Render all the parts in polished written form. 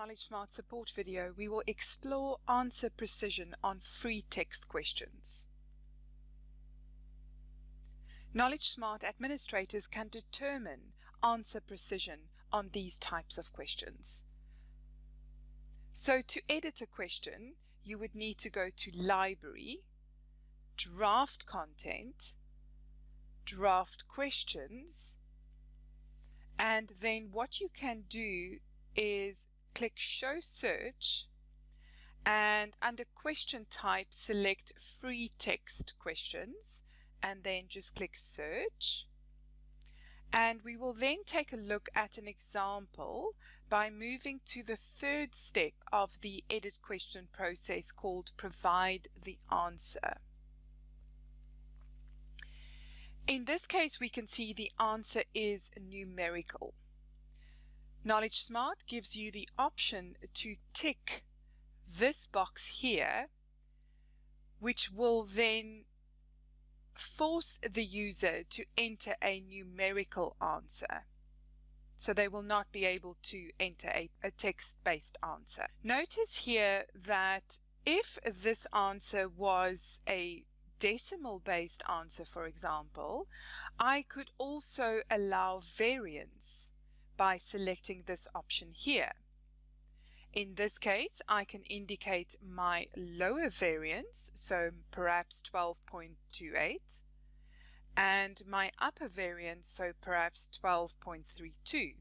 KnowledgeSmart support video, we will explore answer precision on free text questions. KnowledgeSmart administrators can determine answer precision on these types of questions. So to edit a question, you would need to go to Library, Draft Content, Draft Questions, and then what you can do is click Show Search, and under question type select free text questions and then just click Search. And we will then take a look at an example by moving to the third step of the edit question process called Provide the Answer. In this case, we can see the answer is numerical. KnowledgeSmart gives you the option to tick this box here, which will then force the user to enter a numerical answer. So they will not be able to enter a text-based answer. Notice here that if this answer was a decimal-based answer, for example, I could also allow variance by selecting this option here. In this case, I can indicate my lower variance, so perhaps 12.28, and my upper variance, so perhaps 12.32.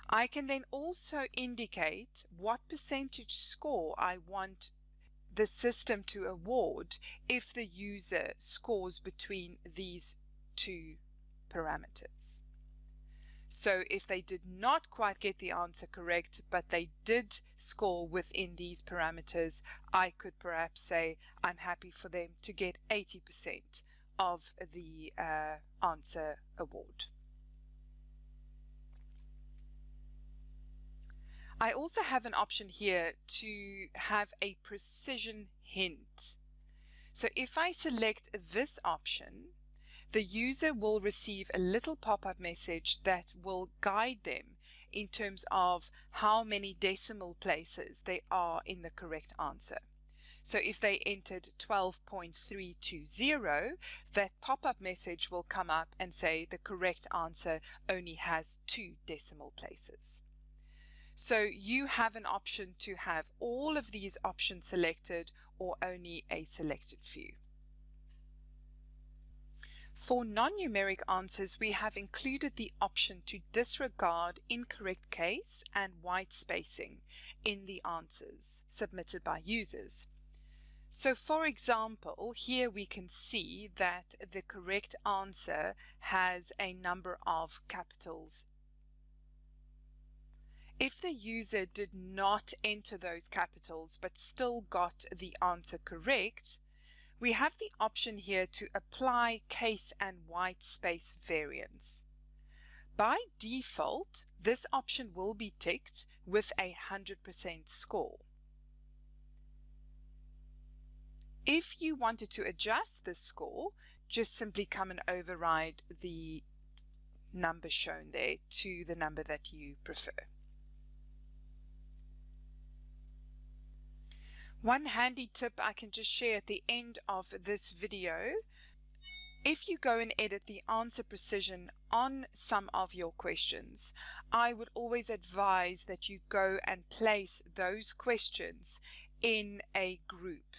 I can then also indicate what percentage score I want the system to award if the user scores between these two parameters. So if they did not quite get the answer correct, but they did score within these parameters, I could perhaps say I'm happy for them to get 80% of the answer award. I also have an option here to have a precision hint. So if I select this option, the user will receive a little pop-up message that will guide them in terms of how many decimal places they are in the correct answer. So if they entered 12.320, that pop-up message will come up and say the correct answer only has 2 decimal places. So you have an option to have all of these options selected or only a selected few. For non-numeric answers, we have included the option to disregard incorrect case and white spacing in the answers submitted by users. So for example, here we can see that the correct answer has a number of capitals. If the user did not enter those capitals but still got the answer correct, we have the option here to apply case and white space variance. By default, this option will be ticked with a 100% score. If you wanted to adjust this score, just simply come and override the number shown there to the number that you prefer. One handy tip I can just share at the end of this video: if you go and edit the answer precision on some of your questions, I would always advise that you go and place those questions in a group.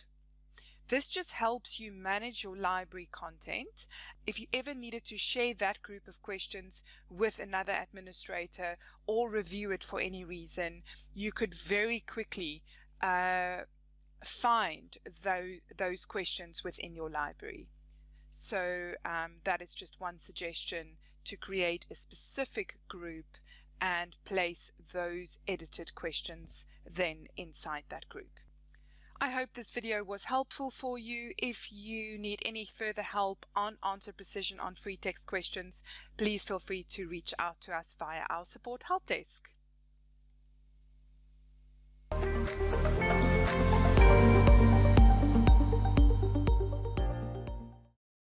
This just helps you manage your library content. If you ever needed to share that group of questions with another administrator or review it for any reason, you could very quickly find those questions within your library. So that is just one suggestion, to create a specific group and place those edited questions then inside that group. I hope this video was helpful for you. If you need any further help on answer precision on free text questions, please feel free to reach out to us via our support help desk.